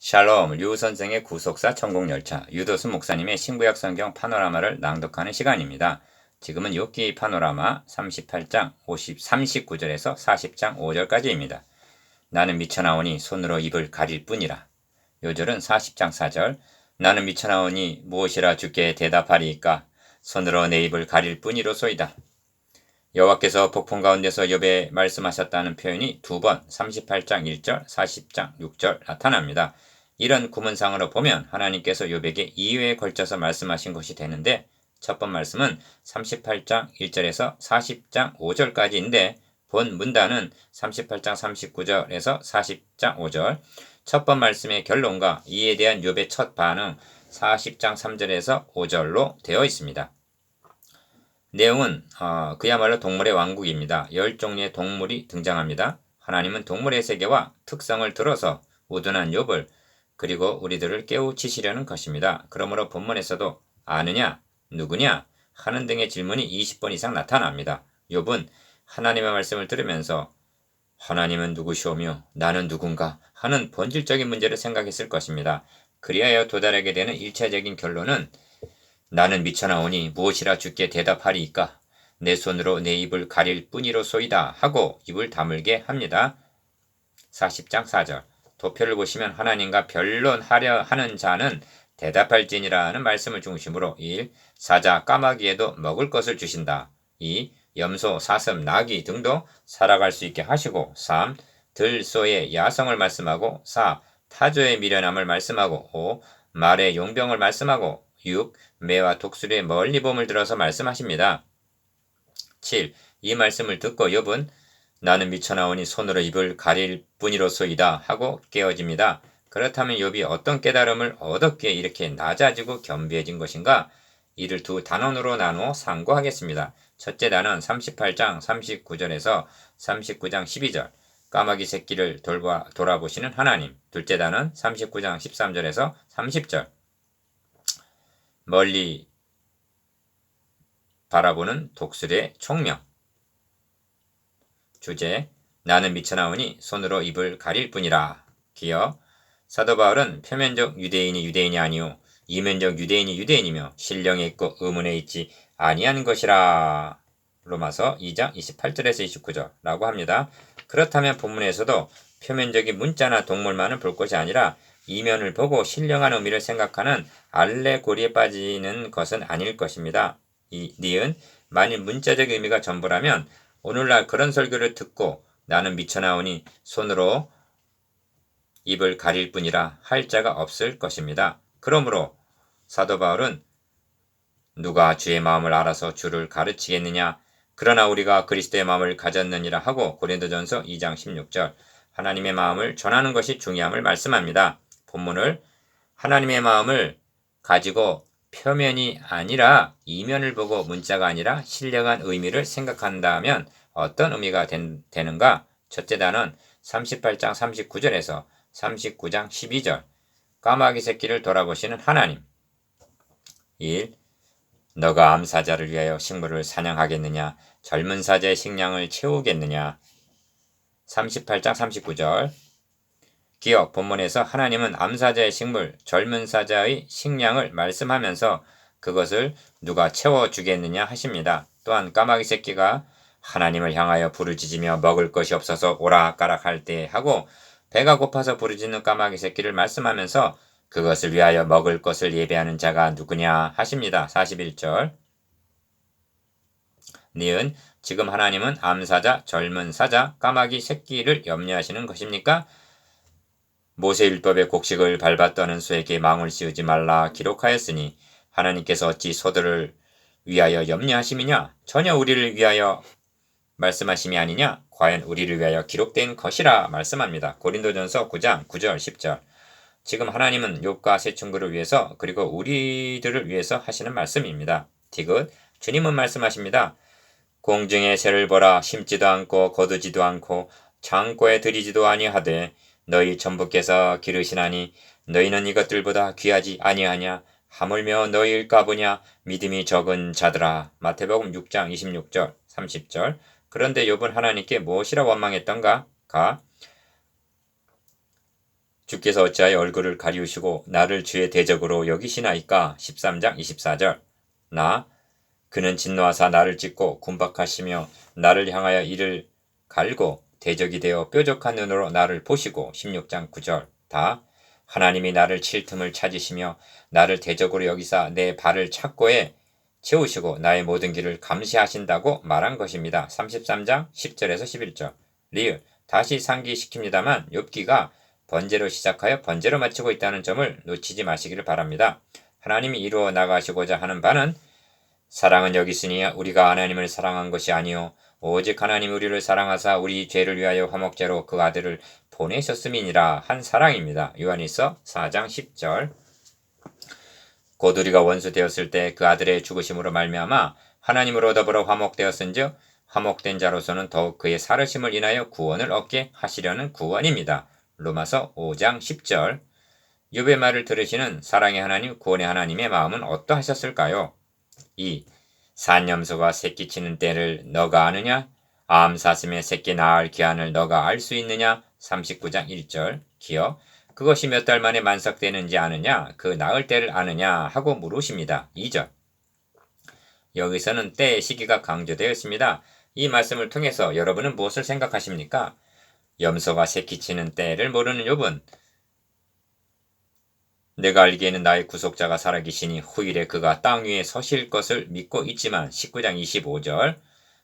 샬롬, 류 선생의 구속사 천국열차, 유도수 목사님의 신구약 성경 파노라마를 낭독하는 시간입니다. 지금은 욥기 파노라마 38장 39절에서 40장 5절까지입니다. 나는 미쳐나오니 손으로 입을 가릴 뿐이라. 요절은 40장 4절. 나는 미쳐나오니 무엇이라 주께 대답하리이까? 손으로 내 입을 가릴 뿐이로소이다. 여호와께서 폭풍 가운데서 욥에 말씀하셨다는 표현이 두 번 38장 1절, 40장 6절 나타납니다. 이런 구문상으로 보면 하나님께서 욥에게 2회에 걸쳐서 말씀하신 것이 되는데, 첫 번 말씀은 38장 1절에서 40장 5절까지인데 본 문단은 38장 39절에서 40장 5절, 첫 번 말씀의 결론과 이에 대한 욥의 첫 반응 40장 3절에서 5절로 되어 있습니다. 내용은 그야말로 동물의 왕국입니다. 10종류의 동물이 등장합니다. 하나님은 동물의 세계와 특성을 들어서 우둔한 욥을 그리고 우리들을 깨우치시려는 것입니다. 그러므로 본문에서도 아느냐, 누구냐 하는 등의 질문이 20번 이상 나타납니다. 욥은 하나님의 말씀을 들으면서 하나님은 누구시오며 나는 누군가 하는 본질적인 문제를 생각했을 것입니다. 그리하여 도달하게 되는 일차적인 결론은 나는 미쳐나오니 무엇이라 주께 대답하리이까? 내 손으로 내 입을 가릴 뿐이로소이다 하고 입을 다물게 합니다. 40장 4절. 도표를 보시면 하나님과 변론하려 하는 자는 대답할지니라는 말씀을 중심으로 1. 사자 까마귀에도 먹을 것을 주신다. 2. 염소, 사슴, 나귀 등도 살아갈 수 있게 하시고 3. 들소의 야성을 말씀하고 4. 타조의 미련함을 말씀하고 5. 말의 용병을 말씀하고 6. 매와 독수리의 멀리 봄을 들어서 말씀하십니다. 7. 이 말씀을 듣고 욥은 나는 미쳐나오니 손으로 입을 가릴 뿐이로소이다 하고 깨어집니다. 그렇다면 욥이 어떤 깨달음을 얻었기에 이렇게 낮아지고 겸비해진 것인가? 이를 두 단원으로 나누어 상고하겠습니다. 첫째 단원 38장 39절에서 39장 12절 까마귀 새끼를 돌아보시는 하나님. 둘째 단원 39장 13절에서 30절 멀리 바라보는 독수리의 총명. 주제, 나는 미쳐나오니 손으로 입을 가릴 뿐이라. 기여, 사도 바울은 표면적 유대인이 유대인이 아니오 이면적 유대인이 유대인이며 신령에 있고 의문에 있지 아니한 것이라. 로마서 2장 28절에서 29절라고 합니다. 그렇다면 본문에서도 표면적인 문자나 동물만을 볼 것이 아니라 이면을 보고 신령한 의미를 생각하는 알레고리에 빠지는 것은 아닐 것입니다. 이 니은 만일 문자적 의미가 전부라면 오늘날 그런 설교를 듣고 나는 미쳐나오니 손으로 입을 가릴 뿐이라 할 자가 없을 것입니다. 그러므로 사도 바울은 누가 주의 마음을 알아서 주를 가르치겠느냐? 그러나 우리가 그리스도의 마음을 가졌느니라 하고 고린도전서 2장 16절 하나님의 마음을 전하는 것이 중요함을 말씀합니다. 본문을 하나님의 마음을 가지고 표면이 아니라 이면을 보고 문자가 아니라 신령한 의미를 생각한다면 어떤 의미가 되는가? 첫째 단원 38장 39절에서 39장 12절 까마귀 새끼를 돌아보시는 하나님. 1. 너가 암사자를 위하여 식물을 사냥하겠느냐? 젊은 사자의 식량을 채우겠느냐? 38장 39절 기억 본문에서 하나님은 암사자의 식물, 젊은 사자의 식량을 말씀하면서 그것을 누가 채워주겠느냐 하십니다. 또한 까마귀 새끼가 하나님을 향하여 부르짖으며 먹을 것이 없어서 오락가락할 때 하고 배가 고파서 부르짖는 까마귀 새끼를 말씀하면서 그것을 위하여 먹을 것을 예배하는 자가 누구냐 하십니다. 41절 니은 지금 하나님은 암사자, 젊은 사자, 까마귀 새끼를 염려하시는 것입니까? 모세율법의 곡식을 밟아 떠는 소에게 망을 씌우지 말라 기록하였으니 하나님께서 어찌 소들을 위하여 염려하심이냐? 전혀 우리를 위하여 말씀하심이 아니냐? 과연 우리를 위하여 기록된 것이라 말씀합니다. 고린도전서 9장 9절 10절 지금 하나님은 욥과 세 친구를 위해서 그리고 우리들을 위해서 하시는 말씀입니다. 디귿 주님은 말씀하십니다. 공중의 새를 보라 심지도 않고 거두지도 않고 창고에 들이지도 아니하되 너희 전부께서 기르시나니 너희는 이것들보다 귀하지 아니하냐? 하물며 너희를 까보냐? 믿음이 적은 자들아. 마태복음 6장 26절 30절 그런데 욥은 하나님께 무엇이라 원망했던가? 가 주께서 어찌하여 얼굴을 가리우시고 나를 주의 대적으로 여기시나이까. 13장 24절. 나 그는 진노하사 나를 찢고 군박하시며 나를 향하여 이를 갈고 대적이 되어 뾰족한 눈으로 나를 보시고. 16장 9절. 다 하나님이 나를 칠 틈을 찾으시며 나를 대적으로 여기사 내 발을 착고에 채우시고 나의 모든 길을 감시하신다고 말한 것입니다. 33장 10절에서 11절. 리을 다시 상기시킵니다만 욥기가 번제로 시작하여 번제로 마치고 있다는 점을 놓치지 마시기를 바랍니다. 하나님이 이루어 나가시고자 하는 바는 사랑은 여기 있으니 우리가 하나님을 사랑한 것이 아니요 오직 하나님 우리를 사랑하사 우리 죄를 위하여 화목제로 그 아들을 보내셨음이니라 한 사랑입니다. 요한일서 4장 10절. 곧 우리가 원수 되었을 때 그 아들의 죽으심으로 말미암아 하나님으로 더불어 화목되었은즉 화목된 자로서는 더욱 그의 살으심을 인하여 구원을 얻게 하시려는 구원입니다. 로마서 5장 10절. 욥의 말을 들으시는 사랑의 하나님, 구원의 하나님의 마음은 어떠하셨을까요? 2. 산염소가 새끼 치는 때를 너가 아느냐? 암 사슴의 새끼 낳을 기한을 너가 알 수 있느냐? 39장 1절. 기어 그것이 몇 달 만에 만삭되는지 아느냐? 그 낳을 때를 아느냐? 하고 물으십니다. 2절. 여기서는 때의 시기가 강조되어 있습니다. 이 말씀을 통해서 여러분은 무엇을 생각하십니까? 염소가 새끼치는 때를 모르는 욥은 내가 알기에는 나의 구속자가 살아계시니 후일에 그가 땅 위에 서실 것을 믿고 있지만 19장 25절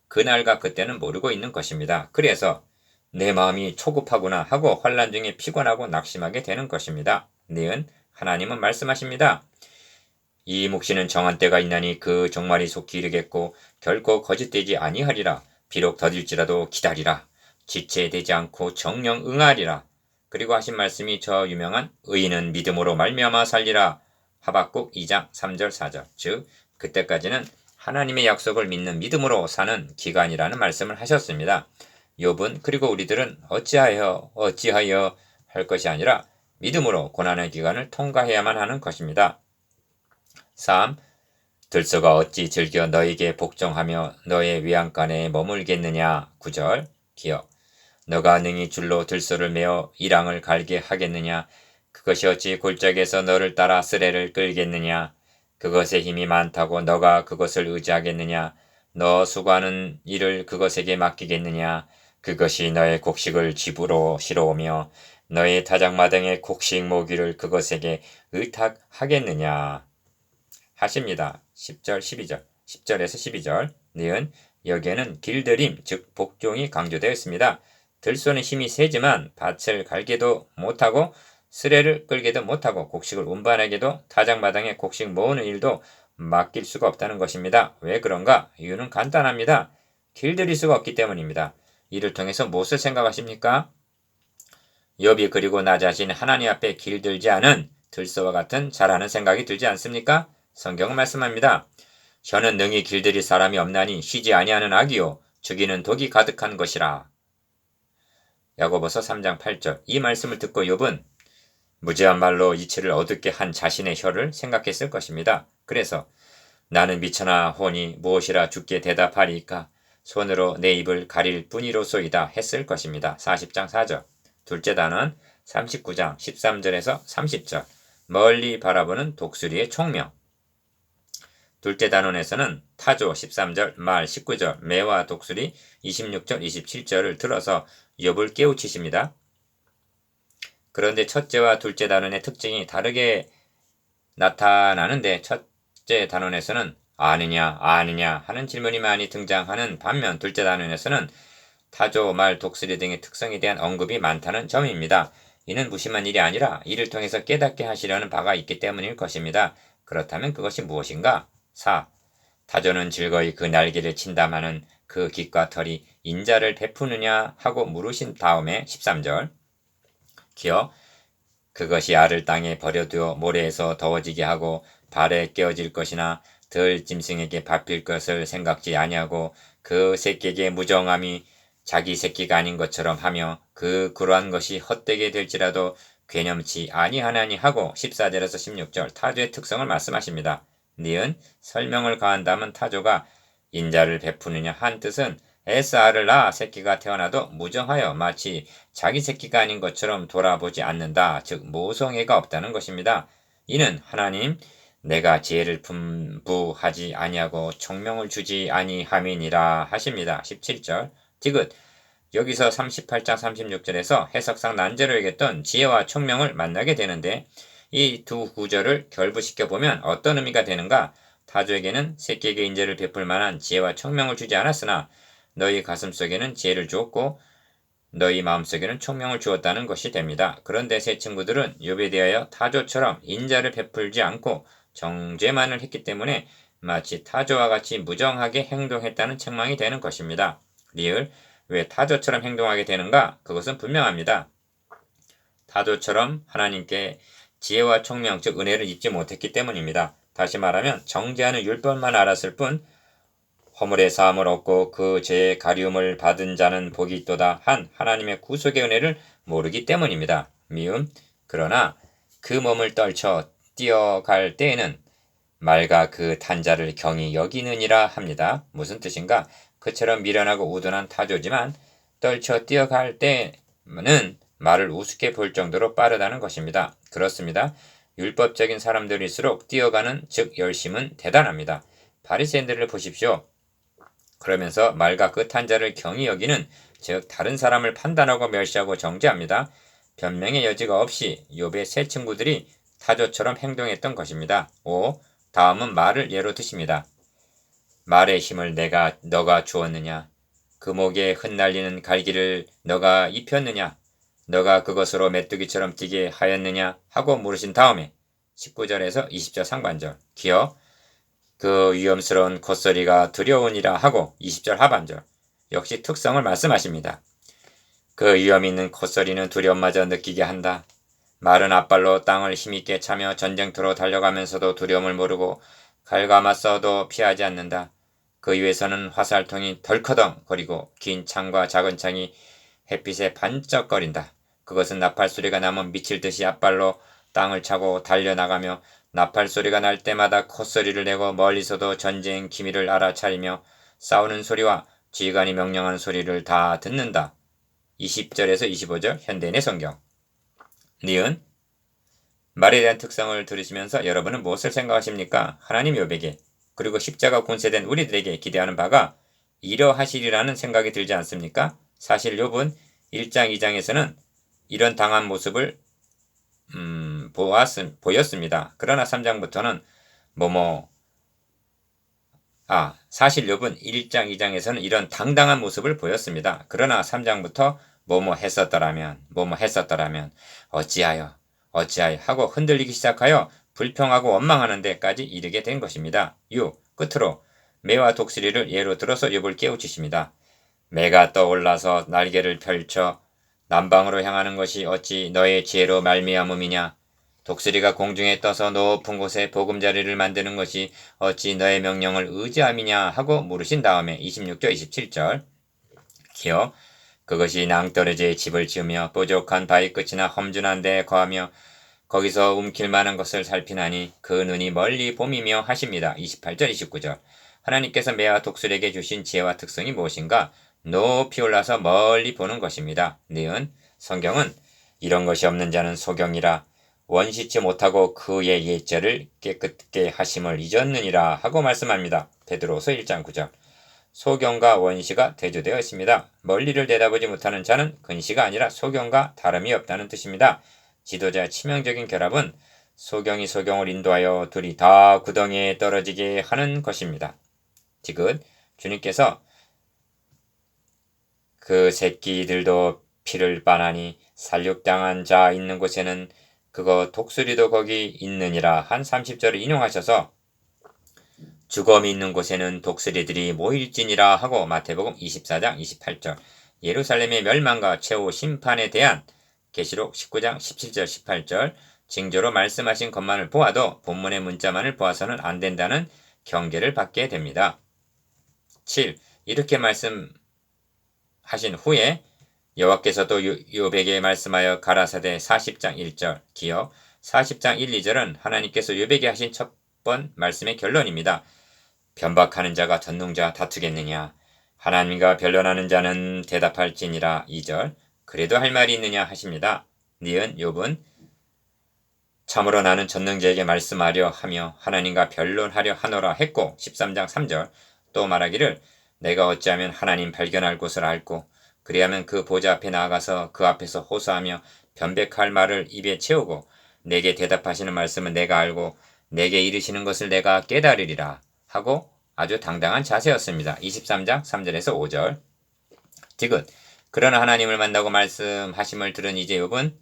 그날과 그때는 모르고 있는 것입니다. 그래서 내 마음이 초급하구나 하고 환난 중에 피곤하고 낙심하게 되는 것입니다. 니은 하나님은 말씀하십니다. 이 묵시는 정한 때가 있나니 그 종말이 속히 이르겠고 결코 거짓되지 아니하리라. 비록 더딜지라도 기다리라. 지체되지 않고 정령 응하리라. 그리고 하신 말씀이 저 유명한 의인은 믿음으로 말미암아 살리라. 하박국 2장 3절 4절. 즉 그때까지는 하나님의 약속을 믿는 믿음으로 사는 기간이라는 말씀을 하셨습니다. 욥은 그리고 우리들은 어찌하여 할 것이 아니라 믿음으로 고난의 기간을 통과해야만 하는 것입니다. 3. 들소가 어찌 즐겨 너에게 복종하며 너의 위안간에 머물겠느냐. 9절. 기억 너가 능히 줄로 들소를 메어 이랑을 갈게 하겠느냐. 그것이 어찌 골짜기에서 너를 따라 쓰레를 끌겠느냐. 그것의 힘이 많다고 너가 그것을 의지하겠느냐. 너 수고하는 일을 그것에게 맡기겠느냐. 그것이 너의 곡식을 집으로 실어오며 너의 타작마당의 곡식 모기를 그것에게 의탁하겠느냐. 하십니다. 10절 12절 10절에서 12절. 니은 여기에는 길들임 즉 복종이 강조되어 있습니다. 들소는 힘이 세지만 밭을 갈게도 못하고 쓰레를 끌게도 못하고 곡식을 운반하게도 타작마당에 곡식 모으는 일도 맡길 수가 없다는 것입니다. 왜 그런가? 이유는 간단합니다. 길들일 수가 없기 때문입니다. 이를 통해서 무엇을 생각하십니까? 욥이 그리고 나 자신 하나님 앞에 길들지 않은 들소와 같은 자라는 생각이 들지 않습니까? 성경은 말씀합니다. 혀는 능히 길들일 사람이 없나니 쉬지 아니하는 악이요 죽이는 독이 가득한 것이라. 야고보서 3장 8절. 이 말씀을 듣고 욥은 무지한 말로 이치를 어둡게 한 자신의 혀를 생각했을 것입니다. 그래서 나는 미천하 호니 무엇이라 주께 대답하리이까 손으로 내 입을 가릴 뿐이로소이다 했을 것입니다. 40장 4절. 둘째 단어는 39장 13절에서 30절. 멀리 바라보는 독수리의 총명. 둘째 단원에서는 타조 13절, 말 19절, 매와 독수리 26절, 27절을 들어서 욥을 깨우치십니다. 그런데 첫째와 둘째 단원의 특징이 다르게 나타나는데 첫째 단원에서는 아느냐 하는 질문이 많이 등장하는 반면 둘째 단원에서는 타조, 말, 독수리 등의 특성에 대한 언급이 많다는 점입니다. 이는 무심한 일이 아니라 이를 통해서 깨닫게 하시려는 바가 있기 때문일 것입니다. 그렇다면 그것이 무엇인가? 4. 타조는 즐거이 그 날개를 친담하는 그 깃과 털이 인자를 베푸느냐 하고 물으신 다음에 13절. 기어 그것이 알을 땅에 버려두어 모래에서 더워지게 하고 발에 깨어질 것이나 들 짐승에게 밟힐 것을 생각지 아니하고 그 새끼에게 무정함이 자기 새끼가 아닌 것처럼 하며 그 그러한 것이 헛되게 될지라도 괴념치 아니하나니 하고 14절에서 16절 타조의 특성을 말씀하십니다. 니은 설명을 가한다면 타조가 인자를 베푸느냐 한 뜻은 SR을 낳아 새끼가 태어나도 무정하여 마치 자기 새끼가 아닌 것처럼 돌아보지 않는다. 즉 모성애가 없다는 것입니다. 이는 하나님 내가 지혜를 분부하지 아니하고 총명을 주지 아니함이니라 하십니다. 17절. 디귿 여기서 38장 36절에서 해석상 난제로 여겼던 지혜와 총명을 만나게 되는데 이 두 구절을 결부시켜 보면 어떤 의미가 되는가? 타조에게는 새끼에게 인재를 베풀 만한 지혜와 총명을 주지 않았으나 너희 가슴속에는 지혜를 주었고 너희 마음속에는 총명을 주었다는 것이 됩니다. 그런데 새 친구들은 욥에 대하여 타조처럼 인자를 베풀지 않고 정죄만을 했기 때문에 마치 타조와 같이 무정하게 행동했다는 책망이 되는 것입니다. 리을 왜 타조처럼 행동하게 되는가? 그것은 분명합니다. 타조처럼 하나님께 지혜와 총명 즉 은혜를 입지 못했기 때문입니다. 다시 말하면 정죄하는 율법만 알았을 뿐 허물의 사함을 얻고 그 죄의 가리움을 받은 자는 복이 있도다 한 하나님의 구속의 은혜를 모르기 때문입니다. 미음 그러나 그 몸을 떨쳐 뛰어갈 때에는 말과 그 탄자를 경히 여기느니라 합니다. 무슨 뜻인가? 그처럼 미련하고 우둔한 타조지만 떨쳐 뛰어갈 때는 말을 우습게 볼 정도로 빠르다는 것입니다. 그렇습니다. 율법적인 사람들일수록 뛰어가는 즉 열심은 대단합니다. 바리새인들을 보십시오. 그러면서 말과 그 탄자를 경히 여기는 즉 다른 사람을 판단하고 멸시하고 정죄합니다. 변명의 여지가 없이 욥의 세 친구들이 타조처럼 행동했던 것입니다. 5. 다음은 말을 예로 드십니다. 말의 힘을 너가 주었느냐? 그 목에 흩날리는 갈기를 너가 입혔느냐? 너가 그것으로 메뚜기처럼 뛰게 하였느냐? 하고 물으신 다음에 19절에서 20절 상반절 기어 그 위험스러운 콧소리가 두려우니라 하고 20절 하반절 역시 특성을 말씀하십니다. 그 위험 있는 콧소리는 두려움마저 느끼게 한다. 말은 앞발로 땅을 힘있게 차며 전쟁터로 달려가면서도 두려움을 모르고 칼과 맞서도 피하지 않는다. 그 위에서는 화살통이 덜커덩거리고 긴 창과 작은 창이 햇빛에 반짝거린다. 그것은 나팔 소리가 나면 미칠 듯이 앞발로 땅을 차고 달려나가며 나팔 소리가 날 때마다 콧소리를 내고 멀리서도 전쟁 기미를 알아차리며 싸우는 소리와 지휘관이 명령하는 소리를 다 듣는다. 20절에서 25절 현대인의 성경. 니은 말에 대한 특성을 들으시면서 여러분은 무엇을 생각하십니까? 하나님 욥에게 그리고 십자가 군세된 우리들에게 기대하는 바가 이러하시리라는 생각이 들지 않습니까? 사실 욥은 1장 2장에서는 이런 당한 모습을 보였습니다. 그러나 3장부터는 사실 욥은 1장 2장에서는 이런 당당한 모습을 보였습니다. 그러나 3장부터 뭐뭐 했었더라면 어찌하여 하고 흔들리기 시작하여 불평하고 원망하는 데까지 이르게 된 것입니다. 6. 끝으로 매와 독수리를 예로 들어서 욥을 깨우치십니다. 매가 떠올라서 날개를 펼쳐 남방으로 향하는 것이 어찌 너의 지혜로 말미암음이냐. 독수리가 공중에 떠서 높은 곳에 보금자리를 만드는 것이 어찌 너의 명령을 의지함이냐 하고 물으신 다음에 26절 27절 기어 그것이 낭떠러지에 집을 지으며 뾰족한 바위 끝이나 험준한 데에 거하며 거기서 움킬 만한 것을 살피나니 그 눈이 멀리 봄이며 하십니다. 28절 29절 하나님께서 매와 독수리에게 주신 지혜와 특성이 무엇인가? 높이 올라서 멀리 보는 것입니다. 니은 성경은 이런 것이 없는 자는 소경이라 원시치 못하고 그의 예절을 깨끗게 하심을 잊었느니라 하고 말씀합니다. 베드로서 1장 9절 소경과 원시가 대조되어 있습니다. 멀리를 내다보지 못하는 자는 근시가 아니라 소경과 다름이 없다는 뜻입니다. 지도자의 치명적인 결합은 소경이 소경을 인도하여 둘이 다 구덩이에 떨어지게 하는 것입니다. 디귿 주님께서 그 새끼들도 피를 빠나니 살육당한 자 있는 곳에는 그거 독수리도 거기 있느니라 한 30절을 인용하셔서 주검이 있는 곳에는 독수리들이 모일지니라 하고 마태복음 24장 28절 예루살렘의 멸망과 최후 심판에 대한 계시록 19장 17절 18절 징조로 말씀하신 것만을 보아도 본문의 문자만을 보아서는 안 된다는 경계를 받게 됩니다. 7. 이렇게 말씀하신 후에 여호와께서도 욥에게 말씀하여 가라사대 40장 1절 기억 40장 1, 2절은 하나님께서 욥에게 하신 첫 번 말씀의 결론입니다. 변박하는 자가 전능자 다투겠느냐 하나님과 변론하는 자는 대답할지니라. 2절. 그래도 할 말이 있느냐 하십니다. 니은 욥은 참으로 나는 전능자에게 말씀하려 하며 하나님과 변론하려 하노라 했고 13장 3절 또 말하기를 내가 어찌하면 하나님 발견할 곳을 알고 그리하면 그 보좌 앞에 나아가서 그 앞에서 호소하며 변백할 말을 입에 채우고 내게 대답하시는 말씀은 내가 알고 내게 이르시는 것을 내가 깨달으리라 하고 아주 당당한 자세였습니다. 23장 3절에서 5절. 디귿 그러나 하나님을 만나고 말씀하심을 들은 이제 욥은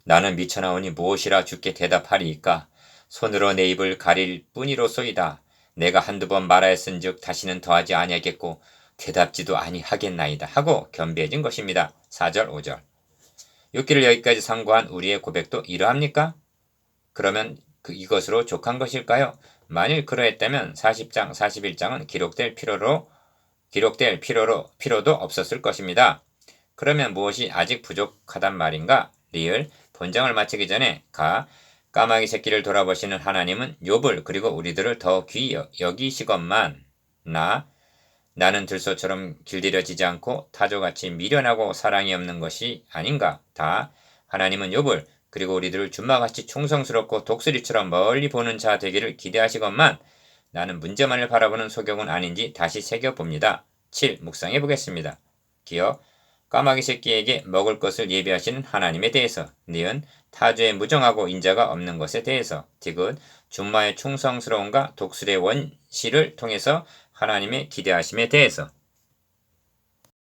나는 미쳐나오니 무엇이라 주께 대답하리이까 손으로 내 입을 가릴 뿐이로소이다. 내가 한두 번 말하였은즉 다시는 더하지 아니하겠고 대답지도 아니하겠나이다 하고 겸비해진 것입니다. 4절 5절. 욥기를 여기까지 상고한 우리의 고백도 이러합니까? 그러면 이것으로 족한 것일까요? 만일 그러했다면 40장 41장은 기록될 필요도 없었을 것입니다. 그러면 무엇이 아직 부족하단 말인가? 리을 본장을 마치기 전에 까마귀 새끼를 돌아보시는 하나님은 욥을 그리고 우리들을 더 귀히 여기시건만 나는 들소처럼 길들여지지 않고 타조같이 미련하고 사랑이 없는 것이 아닌가? 하나님은 욥을 그리고 우리들을 준마같이 충성스럽고 독수리처럼 멀리 보는 자 되기를 기대하시건만 나는 문제만을 바라보는 소경은 아닌지 다시 새겨봅니다. 7. 묵상해 보겠습니다. 기어 까마귀 새끼에게 먹을 것을 예비하시는 하나님에 대해서 니은 타주의 무정하고 인자가 없는 것에 대해서 디귿 준마의 충성스러움과 독수리의 원시를 통해서 하나님의 기대하심에 대해서